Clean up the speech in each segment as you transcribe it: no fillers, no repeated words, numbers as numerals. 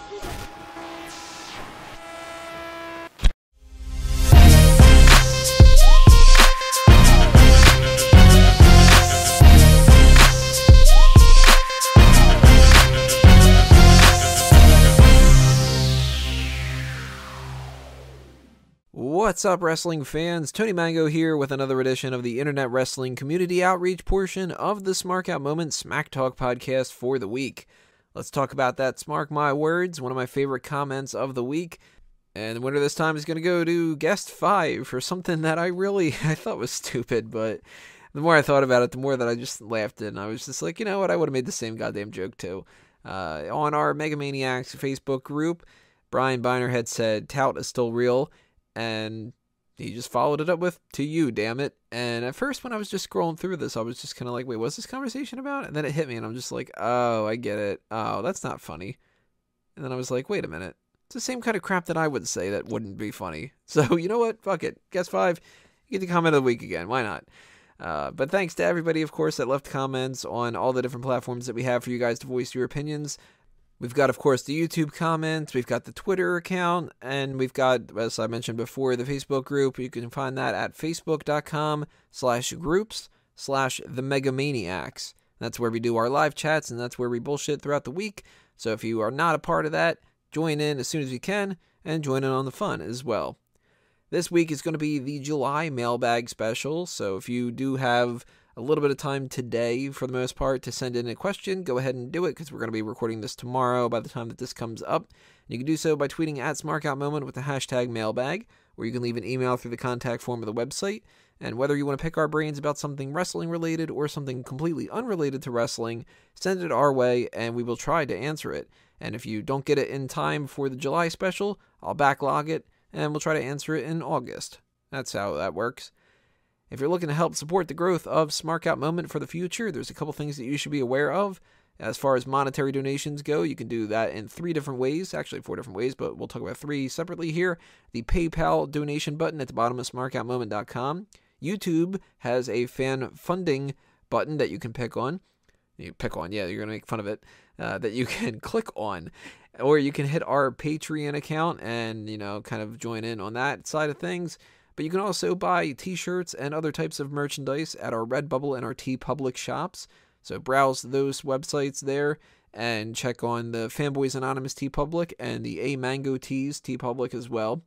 What's up, wrestling fans? Tony Mango here with another edition of the Internet Wrestling Community Outreach portion of the Smark Out Moment Smack Talk podcast for the week. Let's talk about that Smark My Words, one of my favorite comments of the week. And the winner this time is going to go to Guest 5 for something that I thought was stupid, but the more I thought about it, the more that I just laughed and I was just like, you know what, I would have made the same goddamn joke too. On our Megamaniacs Facebook group, Brian Biner had said, "Tout is still real." And he just followed it up with, "To you, damn it." And at first, when I was just scrolling through this, I was just kind of like, wait, what's this conversation about? And then it hit me, and I'm just like, oh, I get it. Oh, that's not funny. And then I was like, wait a minute. It's the same kind of crap that I would say that wouldn't be funny. So, you know what? Fuck it. Guess 5. You get the comment of the week again. Why not? But thanks to everybody, of course, that left comments on all the different platforms that we have for you guys to voice your opinions. We've got, of course, the YouTube comments, we've got the Twitter account, and we've got, as I mentioned before, the Facebook group. You can find that at facebook.com/groups/themegamaniacs. That's where we do our live chats, and that's where we bullshit throughout the week. So if you are not a part of that, join in as soon as you can, and join in on the fun as well. This week is going to be the July Mailbag Special, so if you do have a little bit of time today, for the most part, to send in a question, go ahead and do it, because we're going to be recording this tomorrow by the time that this comes up. You can do so by tweeting at SmarkOutMoment with the hashtag mailbag, or you can leave an email through the contact form of the website. And whether you want to pick our brains about something wrestling related or something completely unrelated to wrestling, send it our way and we will try to answer it. And if you don't get it in time for the July special, I'll backlog it and we'll try to answer it in August. That's how that works. If you're looking to help support the growth of Smark Out Moment for the future, there's a couple things that you should be aware of. As far as monetary donations go, you can do that in 3 different ways, actually 4 different ways, but we'll talk about 3 separately here. The PayPal donation button at the bottom of smarkoutmoment.com. YouTube has a fan funding button that you can pick on. You're going to make fun of it, that you can click on. Or you can hit our Patreon account and, kind of join in on that side of things. But you can also buy t-shirts and other types of merchandise at our Redbubble and our TeePublic shops. So browse those websites there and check on the Fanboys Anonymous TeePublic and the A Mango Tees TeePublic as well.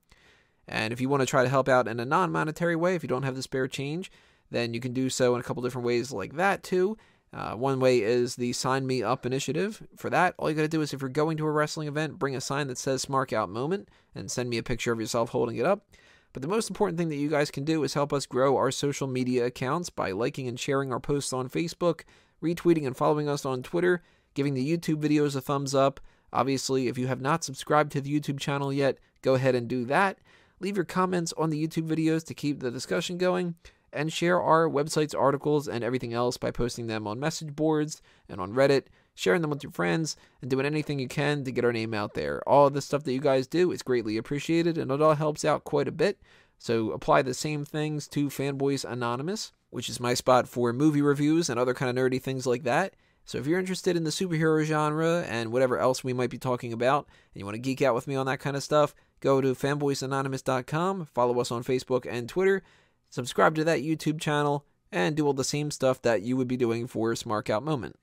And if you want to try to help out in a non-monetary way, if you don't have the spare change, then you can do so in a couple different ways like that too. One way is the Sign Me Up initiative. For that, all you got to do is, if you're going to a wrestling event, bring a sign that says Smark Out Moment and send me a picture of yourself holding it up. But the most important thing that you guys can do is help us grow our social media accounts by liking and sharing our posts on Facebook, retweeting and following us on Twitter, giving the YouTube videos a thumbs up. Obviously, if you have not subscribed to the YouTube channel yet, go ahead and do that. Leave your comments on the YouTube videos to keep the discussion going, and share our website's articles and everything else by posting them on message boards and on Reddit, sharing them with your friends, and doing anything you can to get our name out there. All of the stuff that you guys do is greatly appreciated, and it all helps out quite a bit. So apply the same things to Fanboys Anonymous, which is my spot for movie reviews and other kind of nerdy things like that. So if you're interested in the superhero genre and whatever else we might be talking about, and you want to geek out with me on that kind of stuff, go to fanboysanonymous.com, follow us on Facebook and Twitter, subscribe to that YouTube channel, and do all the same stuff that you would be doing for Smark Out Moment.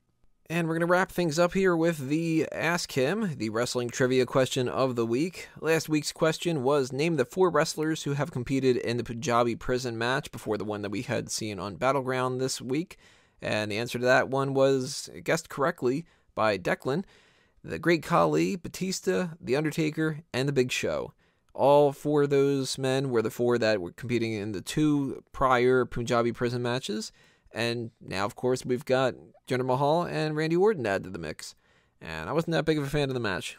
And we're going to wrap things up here with the Ask Him, the wrestling trivia question of the week. Last week's question was, name the 4 wrestlers who have competed in the Punjabi prison match before the one that we had seen on Battleground this week. And the answer to that one was guessed correctly by Declan. The Great Khali, Batista, The Undertaker, and The Big Show. All 4 of those men were the 4 that were competing in the 2 prior Punjabi prison matches. And now, of course, we've got Jinder Mahal and Randy Orton added to the mix. And I wasn't that big of a fan of the match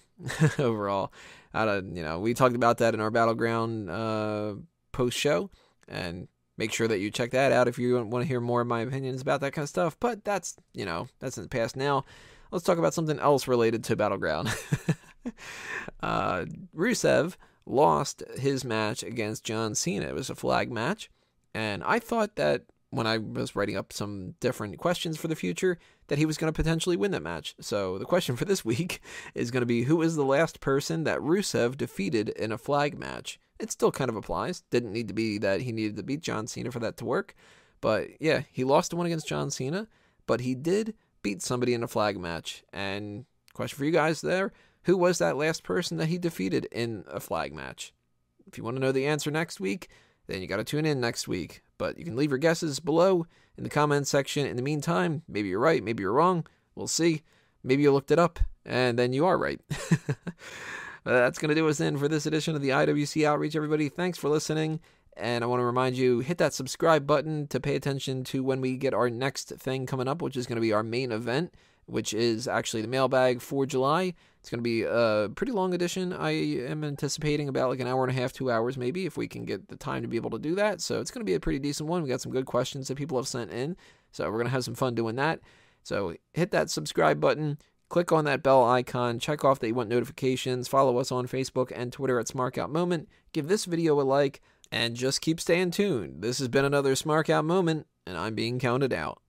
overall. We talked about that in our Battleground post-show. And make sure that you check that out if you want to hear more of my opinions about that kind of stuff. But that's in the past now. Let's talk about something else related to Battleground. Rusev lost his match against John Cena. It was a flag match. And I thought that when I was writing up some different questions for the future, that he was going to potentially win that match. So the question for this week is going to be, who is the last person that Rusev defeated in a flag match? It still kind of applies. Didn't need to be that he needed to beat John Cena for that to work. But yeah, he lost the one against John Cena, but he did beat somebody in a flag match. And question for you guys there, who was that last person that he defeated in a flag match? If you want to know the answer next week, then you got to tune in next week. But you can leave your guesses below in the comments section. In the meantime, maybe you're right, maybe you're wrong. We'll see. Maybe you looked it up, and then you are right. That's going to do us in for this edition of the IWC Outreach, everybody. Thanks for listening. And I want to remind you, hit that subscribe button to pay attention to when we get our next thing coming up, which is going to be our main event, which is actually the mailbag for July. It's going to be a pretty long edition. I am anticipating about like an hour and a half, 2 hours maybe, if we can get the time to be able to do that. So it's going to be a pretty decent one. We got some good questions that people have sent in. So we're going to have some fun doing that. So hit that subscribe button. Click on that bell icon. Check off that you want notifications. Follow us on Facebook and Twitter at SmarkOutMoment. Give this video a like. And just keep staying tuned. This has been another Smark Out Moment, and I'm being counted out.